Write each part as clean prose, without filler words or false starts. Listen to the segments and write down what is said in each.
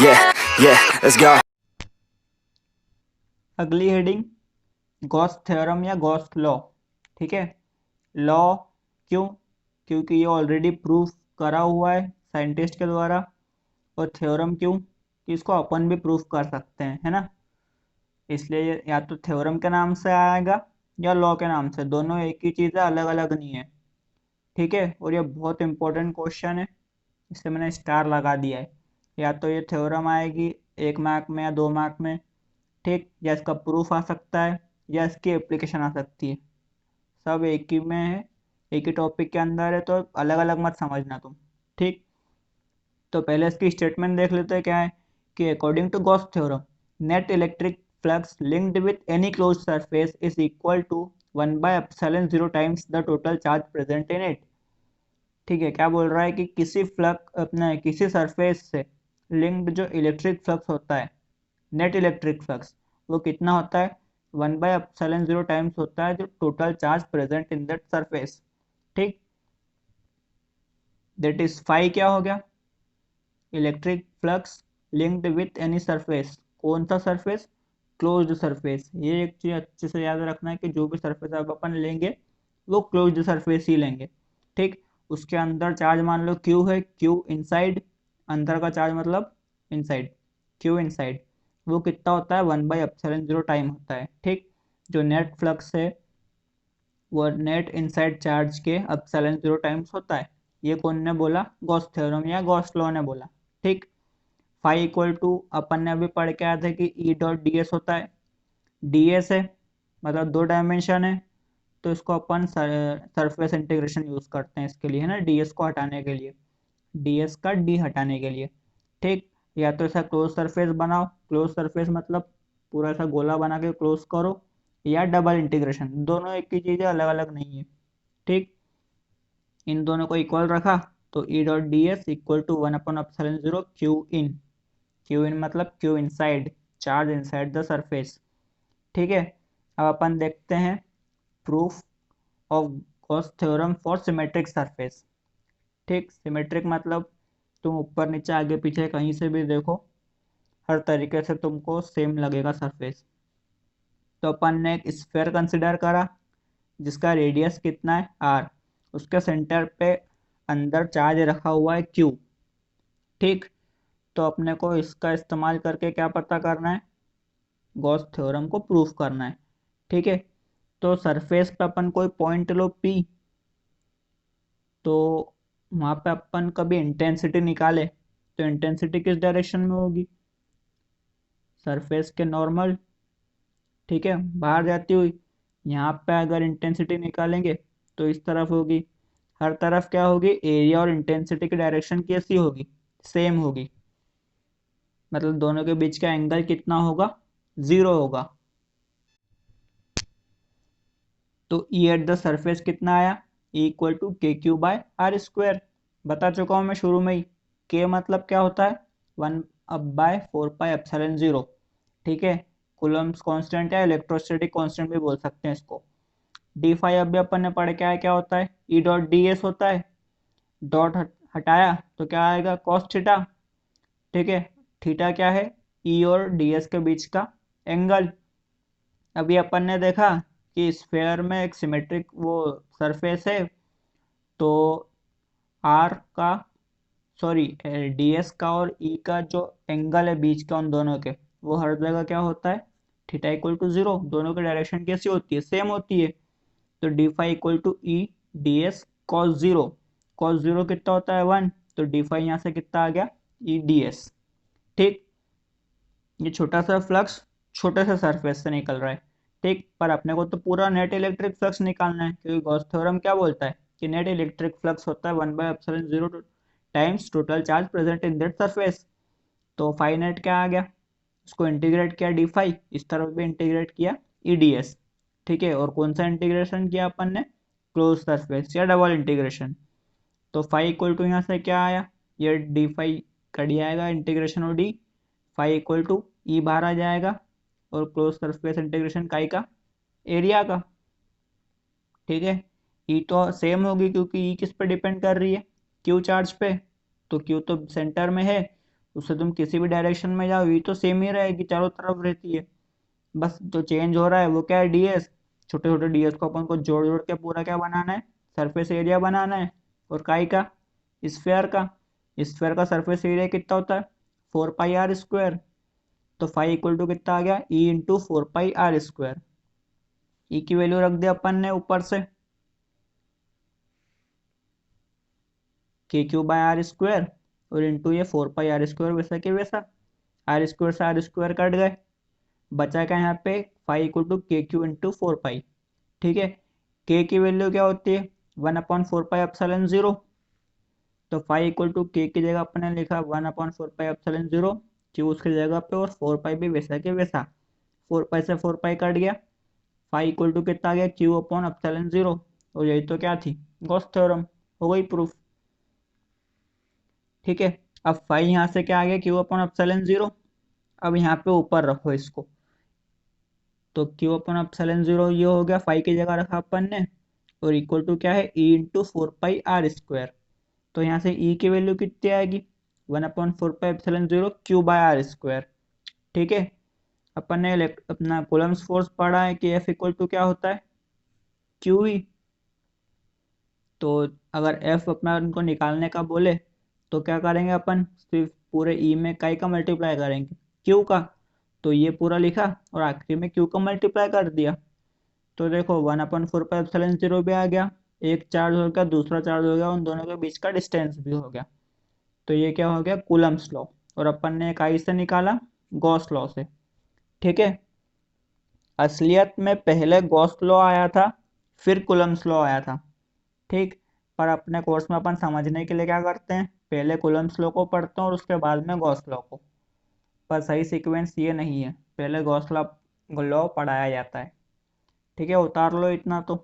Yeah, yeah, let's go. अगली heading Gauss theorem या Gauss law. ठीक है, लॉ क्यों? क्योंकि ये ऑलरेडी प्रूफ करा हुआ है साइंटिस्ट के द्वारा। और थ्योरम क्यों? कि इसको अपन भी प्रूफ कर सकते हैं, है ना। इसलिए ये या तो थ्योरम के नाम से आएगा या लॉ के नाम से, दोनों एक ही चीज़ है, अलग अलग नहीं है। ठीक है, और ये बहुत इंपॉर्टेंट क्वेश्चन है, इससे मैंने स्टार लगा दिया है। या तो ये थ्योरम आएगी 1 मार्क में या 2 मार्क में, ठीक, या इसका प्रूफ आ सकता है या इसकी एप्लीकेशन आ सकती है। सब एक ही में है, एक ही टॉपिक के अंदर है, तो अलग अलग मत समझना तुम। ठीक, तो पहले इसकी स्टेटमेंट देख लेते हैं क्या है। कि according to Gauss theorem, net electric flux linked with any closed surface is equal to 1/epsilon 0 times the total charge present in it. ठीक है, क्या बोल रहा है कि किसी फ्लक्स अपने किसी सरफेस से लिंक्ड जो इलेक्ट्रिक फ्लक्स होता है, नेट इलेक्ट्रिक फ्लक्स, वो कितना होता है? 1/epsilon 0 टाइम्स होता है जो total charge present in that surface. ठीक, दैट इज फाई क्या हो गया? Electric flux linked with any surface. कौन सा सरफेस? Closed surface. ये एक चीज अच्छे से याद रखना है कि जो भी सरफेस आप अपन लेंगे वो क्लोज्ड सरफेस ही लेंगे। ठीक, उसके अंदर चार्ज मान लो क्यू है, क्यू इनसाइड, अंदर का चार्ज मतलब इनसाइड, क्यू इनसाइड, वो कितना होता है? 1/epsilon 0 टाइम होता है। ठीक, जो नेट फ्लक्स है वो नेट इनसाइड चार्ज के epsilon 0 टाइम्स होता है। ये कौन ने बोला? गॉस थ्योरम या गॉस लॉ ने बोला। ठीक, फाई इक्वल टू अपन ने अभी पढ़ के आया था कि ई डॉट डी एस होता है। डी एस है मतलब 2 डायमेंशन है, तो इसको अपन सरफेस इंटीग्रेशन यूज करते हैं इसके लिए, है ना, डी एस को हटाने के लिए, डी एस का डी हटाने के लिए। ठीक, या तो ऐसा क्लोज सरफेस बनाओ, क्लोज सरफेस मतलब पूरा ऐसा गोला बना के क्लोज करो, या डबल इंटीग्रेशन, दोनों एक ही चीज़ है, अलग अलग नहीं है। ठीक, इन दोनों को इक्वल रखा तो E dot D S equal to 1/epsilon 0 Q in. Q in मतलब Q inside, charge inside the surface. ठीक है, अब अपन देखते हैं proof of Gauss theorem for symmetric surface. ठीक, सिमेट्रिक मतलब तुम ऊपर नीचे आगे पीछे कहीं से भी देखो, हर तरीके से तुमको सेम लगेगा सरफेस। तो अपन ने एक स्फेयर कंसिडर करा जिसका रेडियस कितना है? आर, उसके सेंटर पे अंदर चार्ज रखा हुआ है क्यू। ठीक, तो अपने को इसका इस्तेमाल करके क्या पता करना है? गॉस थ्योरम को प्रूफ करना है। ठीक है, तो सरफेस पे अपन कोई पॉइंट लो पी, तो वहाँ पे अपन कभी इंटेंसिटी निकाले तो इंटेंसिटी किस डायरेक्शन में होगी? सरफेस के नॉर्मल। ठीक है, बाहर जाती हुई। यहाँ पे अगर इंटेंसिटी निकालेंगे तो इस तरफ होगी। हर तरफ क्या होगी? एरिया और इंटेंसिटी की डायरेक्शन कैसी होगी? सेम होगी। मतलब दोनों के बीच का एंगल कितना होगा? 0 होगा। तो ई एट द सरफेस कितना आया? ई इक्वल टू के क्यू बाय आर स्क्वायर। बता चुका हूँ मैं शुरू में ही। के मतलब क्या होता है? 1/4 पाई एप्सिलॉन 0। ठीक है, कूलम्ब्स कांस्टेंट या इलेक्ट्रोस्टैटिक कांस्टेंट भी बोल सकते हैं इसको। डी फाई अभी अपन ने पढ़ के आया क्या होता है? ई डॉट डी एस होता है। डॉट हटाया तो क्या आएगा? Cos theta. ठीक है, थीटा क्या है? ई और डी एस के बीच का एंगल। अभी अपन ने देखा कि स्फेयर में एक सिमेट्रिक वो सरफेस है, तो आर का, सॉरी, डी एस का और ई का जो एंगल है बीच का उन दोनों के, वो हर जगह क्या होता है? Theta equal to 0। दोनों की डायरेक्शन कैसी होती है? सेम होती है। तो D phi equal to E D S cos 0। Cos 0 कितना होता है? 1। तो डी फाई यहाँ से कितना आ गया? ई डी एस। ठीक, ये छोटा सा फ्लक्स छोटे से सरफेस से निकल रहा है। ठीक, पर अपने को तो पूरा नेट इलेक्ट्रिक फ्लक्स निकालना है, क्योंकि गॉस थ्योरम क्या बोलता है कि नेट इलेक्ट्रिक फ्लक्स होता है 1/epsilon 0 times total charge present in that surface. तो फाई नेट क्या आ गया? उसको इंटीग्रेट किया डी फाई, इस तरफ भी इंटीग्रेट किया ई डी एस। ठीक है, और कौन सा इंटीग्रेशन किया अपन ने? क्लोज सरफेस या डबल इंटीग्रेशन। तो फाई इक्वल टू यहाँ से क्या आया? ये डी फाई का डी आएगा, इंटीग्रेशन और डी, फाई इक्वल टू ई बाहर आ जाएगा, और क्लोज सरफेस इंटीग्रेशन काई का? एरिया का। ठीक है, ई तो सेम होगी क्योंकि ई किस पे डिपेंड कर रही है? क्यू चार्ज पे। तो क्यू तो सेंटर में है, उससे तुम किसी भी डायरेक्शन में जाओ ये तो सेम ही रहेगी, चारों तरफ रहती है। बस जो चेंज हो रहा है वो क्या है, डीएस। छोटे छोटे डीएस को अपन को जोड़ जोड़ के पूरा क्या बनाना है, सरफेस एरिया बनाना है। और काई का, स्फेयर का, स्फेयर का सरफेस एरिया कितना होता है, 4 पाई r स्क्वायर। तो फाई इक्वल टू कितना आ गया, E into 4 pi r square. E की वैल्यू रख दिया अपन ने ऊपर से, k³ बाय r स्क्वायर, और इंटू ये 4 पाई r स्क्वायर, वैसा कि वैसा। आर स्क्वायर से आर स्क्वायर कट गए, बचा क्या यहाँ पे, phi equal to k³ into 4 pi. ठीक है, k की वैल्यू क्या होती है, 1/4 पाई एप्सिलॉन 0। तो फाई इक्वल टू के की जगह अपने लिखा 1/4 पाई एप्सिलॉन 0, क्यू उसकी जगह पे, और 4 पाई भी वैसा के वैसा। 4 पाई से 4 पाई कट गया, फाई इक्वल टू कितना आ गया, Q/एप्सिलॉन 0। और यही तो क्या थी, गॉस थ्योरम। हो गई प्रूफ। ठीक है, अब फाई यहाँ से क्या आ गया, Q/एप्सिलॉन 0। अब यहाँ पे ऊपर रखो इसको, तो Q/एप्सिलॉन 0 ये हो गया, फाई की जगह रखा अपन ने, और इक्वल टू क्या है, E into 4 pi r square. तो यहाँ से E की वैल्यू कितनी आएगी, 1/4 पाई एप्सिलॉन 0 Q/r स्क्वायर। ठीक है, अपन ने अपना कूलम्स फोर्स पढ़ा है कि F इक्वल टू क्या होता है, QE। तो अगर F अपना उनको निकालने का बोले तो क्या करेंगे अपन, सिर्फ पूरे E में काई का मल्टीप्लाई करेंगे, Q का। तो ये पूरा लिखा और आखिरी में Q का मल्टीप्लाई कर दिया। तो देखो 1/4 पाई एप्सिलॉन 0 भी आ गया, एक चार्ज हो गया, दूसरा चार्ज हो गया, उन दोनों के बीच का डिस्टेंस भी हो गया। तो ये क्या हो गया, कूलम्स लॉ। और अपन ने एक आई से निकाला, गॉस लॉ से। ठीक है, असलियत में पहले गॉस लॉ आया था, फिर कूलम्स लॉ आया था। ठीक, पर अपने कोर्स में अपन समझने के लिए क्या करते हैं, पहले कूलम्स लॉ को पढ़ते हैं और उसके बाद में गॉस लॉ को। पर सही सीक्वेंस ये नहीं है, पहले गॉस लॉ पढ़ाया जाता है। ठीक है, उतार लो इतना तो।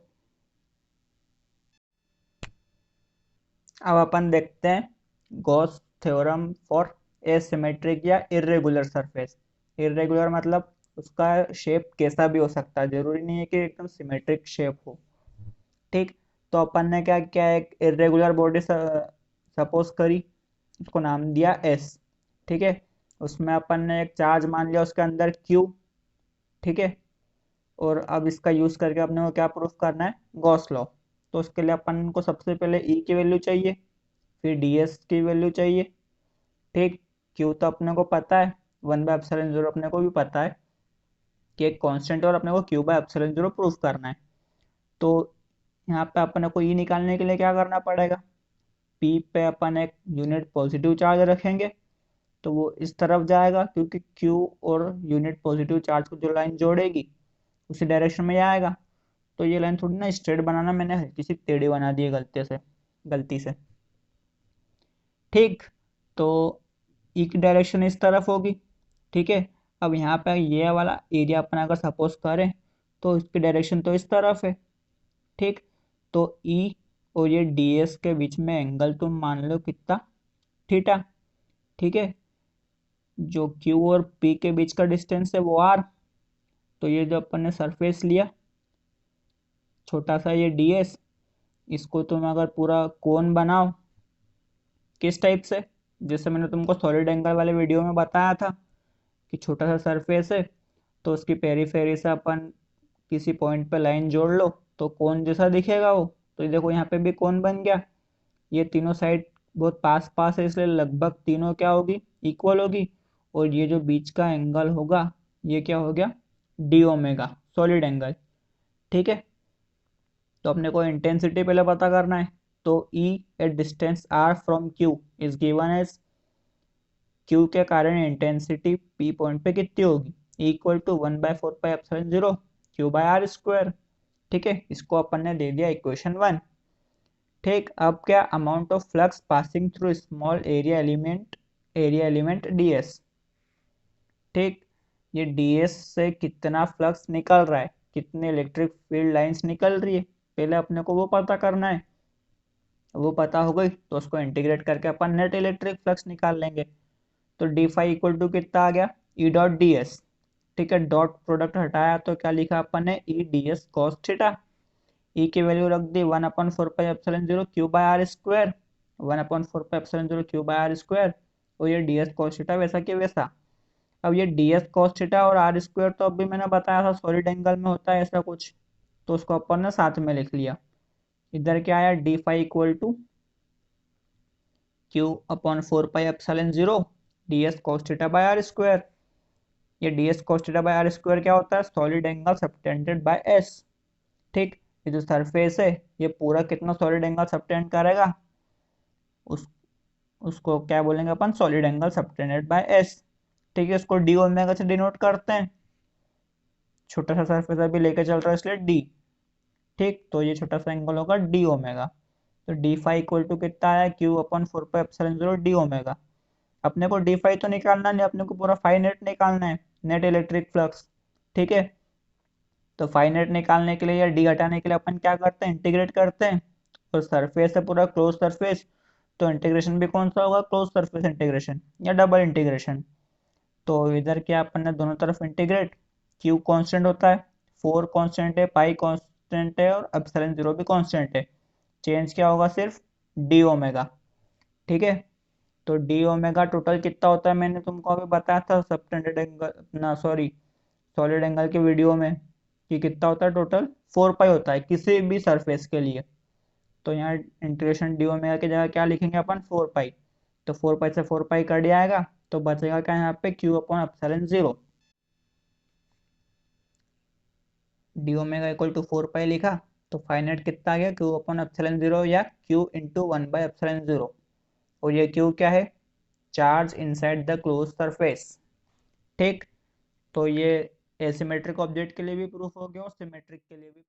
अब अपन देखते हैं गॉस थ्योरम फॉर एसिमेट्रिक या इर्रेगुलर सरफेस। इर्रेगुलर मतलब उसका शेप कैसा भी हो सकता है, जरूरी नहीं है कि एकदम सिमेट्रिक शेप हो। ठीक, तो अपन ने क्या क्या, एक इर्रेगुलर बॉडी सपोज करी, उसको नाम दिया एस। ठीक है, उसमें अपन ने एक चार्ज मान लिया उसके अंदर क्यू। ठीक है, और अब इसका यूज करके अपने को क्या प्रूफ करना है, गॉस लॉ। तो उसके लिए अपन को सबसे पहले ई की वैल्यू चाहिए, फिर डीएस की वैल्यू चाहिए। ठीक, क्यू तो अपने को पता है, 1/एप्सिलॉन 0 अपने को भी पता है कि एक कांस्टेंट, और अपने को Q/एप्सिलॉन 0 प्रूफ करना है। तो यहाँ पे अपने को ई निकालने के लिए क्या करना पड़ेगा, पी पे अपन एक यूनिट पॉजिटिव चार्ज रखेंगे, तो वो इस तरफ जाएगा, क्योंकि क्यू और यूनिट पॉजिटिव चार्ज को जो लाइन जोड़ेगी उसी डायरेक्शन में जाएगा। तो ये लाइन थोड़ी ना स्ट्रेट बनाना, मैंने हल्की सी टेढ़ी बना दी है गलती से। ठीक, तो ई की डायरेक्शन इस तरफ होगी। ठीक है, अब यहाँ पे ये वाला एरिया अपना अगर सपोज करें तो इसकी डायरेक्शन तो इस तरफ है। ठीक, तो ई और ये डीएस के बीच में एंगल तुम मान लो कितना, थीटा। ठीक है, जो क्यू और पी के बीच का डिस्टेंस है वो आर। तो ये जो अपन ने सरफेस लिया छोटा सा, ये डीएस, इसको तुम अगर पूरा कोन बनाओ, किस टाइप से, जैसे मैंने तुमको सॉलिड एंगल वाले वीडियो में बताया था कि छोटा सा सरफेस है, तो उसकी पेरीफेरी से अपन किसी पॉइंट पे लाइन जोड़ लो तो कोन जैसा दिखेगा वो। तो ये देखो यहाँ पे भी कोन बन गया। ये तीनों साइड बहुत पास पास है, इसलिए लगभग तीनों क्या होगी, इक्वल होगी। और ये जो बीच का एंगल होगा ये क्या हो गया, डी ओमेगा, सॉलिड एंगल। ठीक है, तो अपने को इंटेंसिटी पहले पता करना है। तो E at distance r from Q is given as, Q के कारण इंटेंसिटी P पॉइंट पे कितनी होगी, equal to 1/4 pi epsilon 0 Q/r square. ठीक है, इसको अपन ने दे दिया इक्वेशन 1। ठीक, अब क्या, amount of flux passing through small area element ds। ठीक, ये ds से कितना फ्लक्स निकल रहा है, कितने इलेक्ट्रिक फील्ड लाइंस निकल रही है, पहले अपने को वो पता करना है। वो पता हो गई तो उसको इंटीग्रेट करके अपन नेट इलेक्ट्रिक फ्लक्स निकाल लेंगे। तो डी फाई इक्वल टू कितना आ गया, ई डॉट डी एस। ठीक है, डॉट प्रोडक्ट हटाया तो क्या लिखा अपन ने, E D S cos theta. E की वैल्यू रख दी 1/4 pi epsilon 0 Q/r square, 1/4 pi epsilon 0 Q/r square. और ये डी एस कॉस थीटा वैसा कि वैसा। अब ये डी एस कॉस थीटा और आर स्क्वायर तो अभी मैंने बताया था सॉलिड एंगल में होता है ऐसा कुछ, तो उसको अपन ने साथ में लिख लिया। इधर क्या आया, D phi equal to Q upon 4 pi epsilon 0 D S cos theta by R square. ये D S cos theta by R square क्या होता है, solid angle subtended by S. ठीक, ये जो सरफेस है ये पूरा कितना सॉलिड एंगल सबटेंड करेगा, उस उसको क्या बोलेंगे अपन, solid angle subtended by S. ठीक है, इसको डी ओमेगा से डिनोट करते हैं, छोटा सा सरफेस अभी लेके चल रहा है इसलिए डी। ठीक, तो ये छोटा सा एंगल होगा डी ओमेगा। तो डी फाई इक्वल टू कितना आया, क्यू अपन 4 पाई एप्सिलॉन 0 डी ओमेगा। अपने को डी फाई तो निकालना नहीं, अपने को पूरा फाई नेट निकालना है, नेट इलेक्ट्रिक फ्लक्स। ठीक है, तो फाई नेट निकालने के लिए या डी हटाने के लिए अपन क्या करते हैं, इंटीग्रेट करते हैं। और सरफेस है पूरा क्लोज सरफेस, तो इंटीग्रेशन भी कौन सा होगा, क्लोज सरफेस इंटीग्रेशन या डबल इंटीग्रेशन। तो इधर क्या अपन ने दोनों तरफ इंटीग्रेट, क्यू कांस्टेंट होता है, 4 कांस्टेंट है, पाई कांस्टेंट है और एप्सिलॉन 0 भी कांस्टेंट है। चेंज क्या होगा, सिर्फ डी ओमेगा। ठीक है, तो डी ओमेगा टोटल कितना होता है, मैंने तुमको अभी बताया था सबटेंडेड एंगल अपना सॉरी सॉलिड एंगल के वीडियो में, कि कितना होता है टोटल, 4 पाई होता है किसी भी सरफेस के लिए। तो यहाँ इंटीग्रेशन डी ओमेगा की जगह क्या लिखेंगे अपन, 4 पाई। तो 4 पाई से 4 पाई कट जाएगा, तो बचेगा क्या यहाँ पे, Q upon epsilon 0। D omega equal to 4 pi लिखा, तो फाइनाइट कितना आ गया, क्यू अपॉन एप्सिलॉन 0 या क्यू इंटू 1/एप्सिलॉन 0। और ये क्यू क्या है, charge inside the close surface. ठीक, तो ये एसिमेट्रिक ऑब्जेक्ट के लिए भी प्रूफ हो गया और सिमेट्रिक के लिए भी।